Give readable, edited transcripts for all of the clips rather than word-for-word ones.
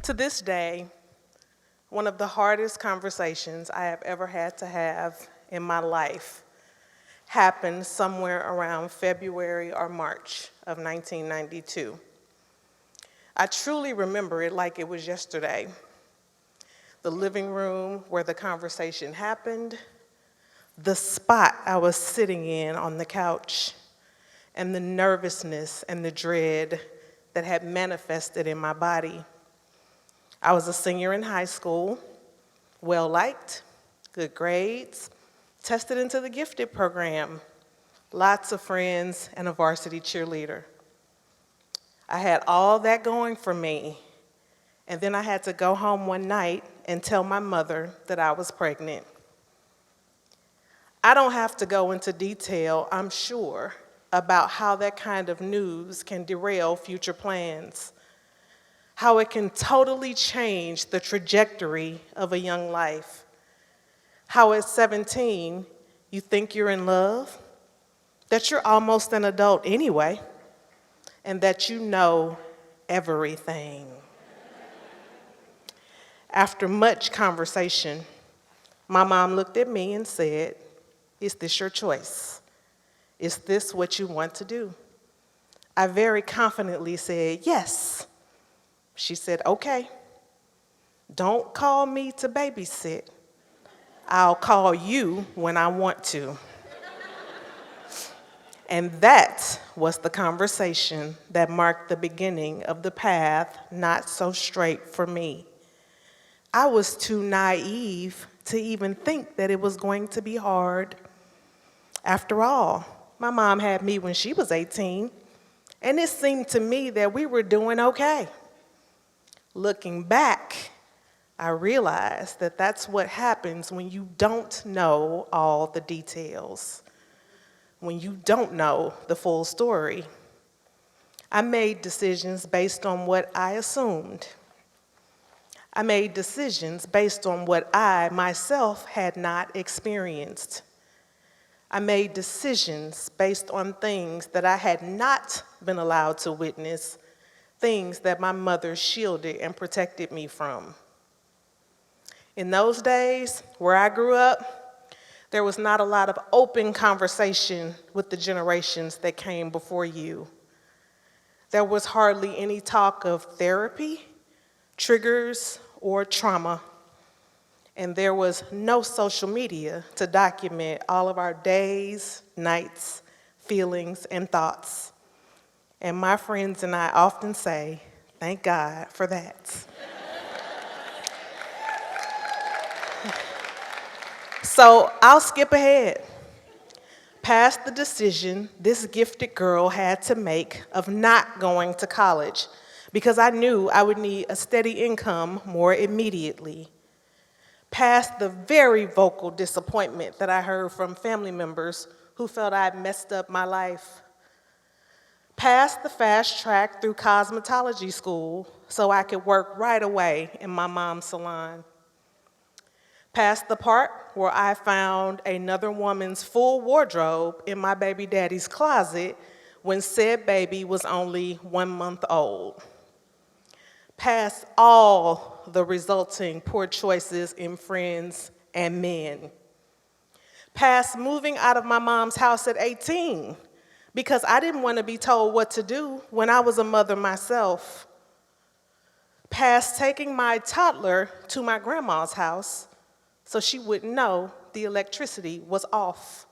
To this day, one of the hardest conversations I have ever had to have in my life happened somewhere around February or March of 1992. I truly remember it like it was yesterday. The living room where the conversation happened, the spot I was sitting in on the couch, and the nervousness and the dread that had manifested in my body. I was a senior in high school, well-liked, good grades, tested into the gifted program, lots of friends, and a varsity cheerleader. I had all that going for me, and then I had to go home one night and tell my mother that I was pregnant. I don't have to go into detail, I'm sure, about how that kind of news can derail future plans, how it can totally change the trajectory of a young life, how at 17 you think you're in love, that you're almost an adult anyway, and that you know everything. After much conversation, my mom looked at me and said, "Is this your choice? Is this what you want to do?" I very confidently said, "Yes." She said, "Okay, don't call me to babysit. I'll call you when I want to." And that was the conversation that marked the beginning of the path not so straight for me. I was too naive to even think that it was going to be hard. After all, my mom had me when she was 18, and it seemed to me that we were doing okay. Looking back, I realized that that's what happens when you don't know all the details, when you don't know the full story. I made decisions based on what I assumed. I made decisions based on what I myself had not experienced. I made decisions based on things that I had not been allowed to witness, things that my mother shielded and protected me from. In those days, where I grew up, there was not a lot of open conversation with the generations that came before you. There was hardly any talk of therapy, triggers, or trauma. And there was no social media to document all of our days, nights, feelings, and thoughts. And my friends and I often say, thank God for that. So I'll skip ahead, past the decision this gifted girl had to make of not going to college, because I knew I would need a steady income more immediately. Past the very vocal disappointment that I heard from family members who felt I'd messed up my life. Past the fast track through cosmetology school so I could work right away in my mom's salon. Past the part where I found another woman's full wardrobe in my baby daddy's closet when said baby was only 1 month old. Past all the resulting poor choices in friends and men. Past moving out of my mom's house at 18 because I didn't want to be told what to do when I was a mother myself. Past taking my toddler to my grandma's house so she wouldn't know the electricity was off.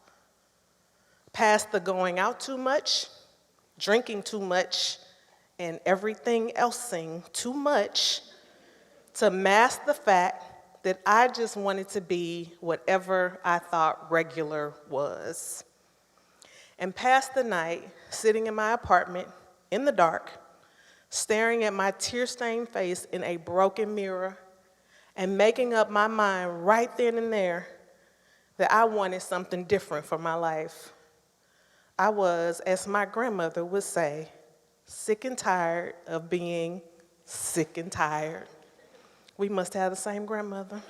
Past the going out too much, drinking too much, and everything elsing too much to mask the fact that I just wanted to be whatever I thought regular was. And past the night, sitting in my apartment in the dark, staring at my tear-stained face in a broken mirror, and making up my mind right then and there that I wanted something different for my life. I was, as my grandmother would say, sick and tired of being sick and tired. We must have the same grandmother.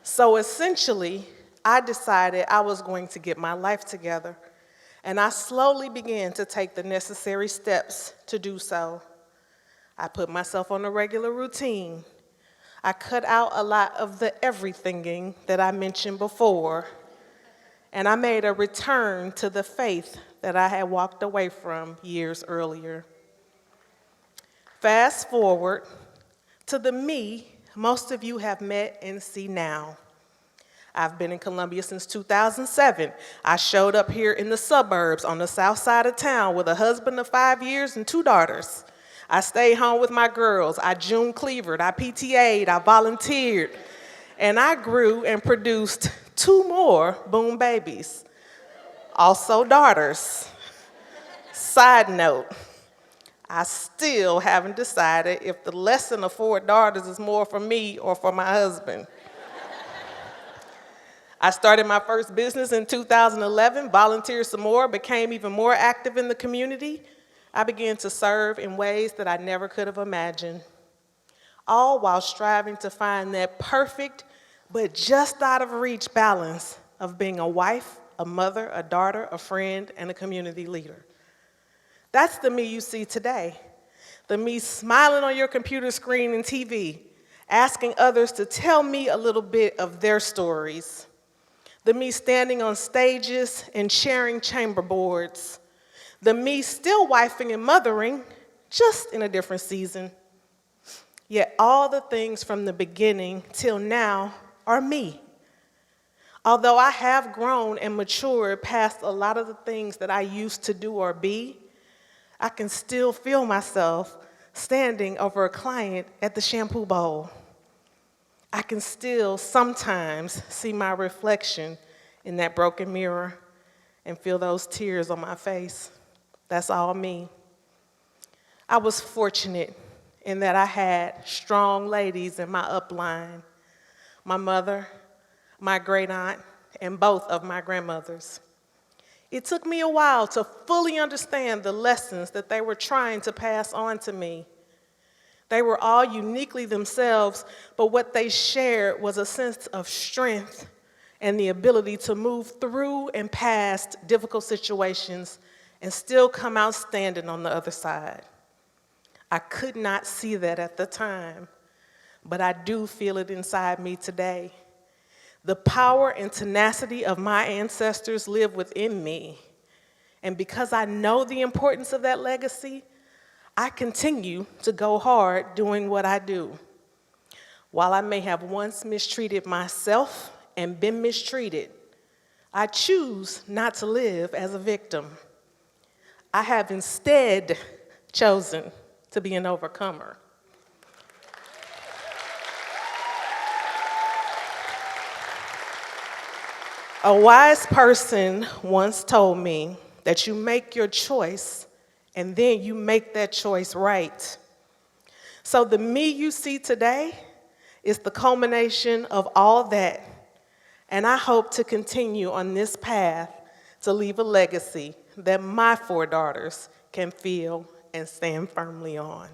So essentially, I decided I was going to get my life together, and I slowly began to take the necessary steps to do so. I put myself on a regular routine. I cut out a lot of the everythinging that I mentioned before, and I made a return to the faith that I had walked away from years earlier. Fast forward to the me most of you have met and see now. I've been in Columbia since 2007. I showed up here in the suburbs on the south side of town with a husband of 5 years and 2 daughters. I stayed home with my girls. I June cleavered, I PTA'd, I volunteered, and I grew and produced 2 more boom babies, also daughters. Side note, I still haven't decided if the lesson of 4 daughters is more for me or for my husband. I started my first business in 2011, volunteered some more, became even more active in the community. I began to serve in ways that I never could have imagined, all while striving to find that perfect but just out of reach balance of being a wife, a mother, a daughter, a friend, and a community leader. That's the me you see today, the me smiling on your computer screen and TV, asking others to tell me a little bit of their stories, the me standing on stages and sharing chamber boards, the me still wifing and mothering, just in a different season. Yet all the things from the beginning till now are me. Although I have grown and matured past a lot of the things that I used to do or be, I can still feel myself standing over a client at the shampoo bowl. I can still sometimes see my reflection in that broken mirror and feel those tears on my face. That's all me. I was fortunate in that I had strong ladies in my upline, my mother, my great aunt, and both of my grandmothers. It took me a while to fully understand the lessons that they were trying to pass on to me. They were all uniquely themselves, but what they shared was a sense of strength and the ability to move through and past difficult situations and still come out standing on the other side. I could not see that at the time, but I do feel it inside me today. The power and tenacity of my ancestors live within me, and because I know the importance of that legacy, I continue to go hard doing what I do. While I may have once mistreated myself and been mistreated, I choose not to live as a victim. I have instead chosen to be an overcomer. A wise person once told me that you make your choice and then you make that choice right. So the me you see today is the culmination of all that, and I hope to continue on this path to leave a legacy that my 4 daughters can feel and stand firmly on.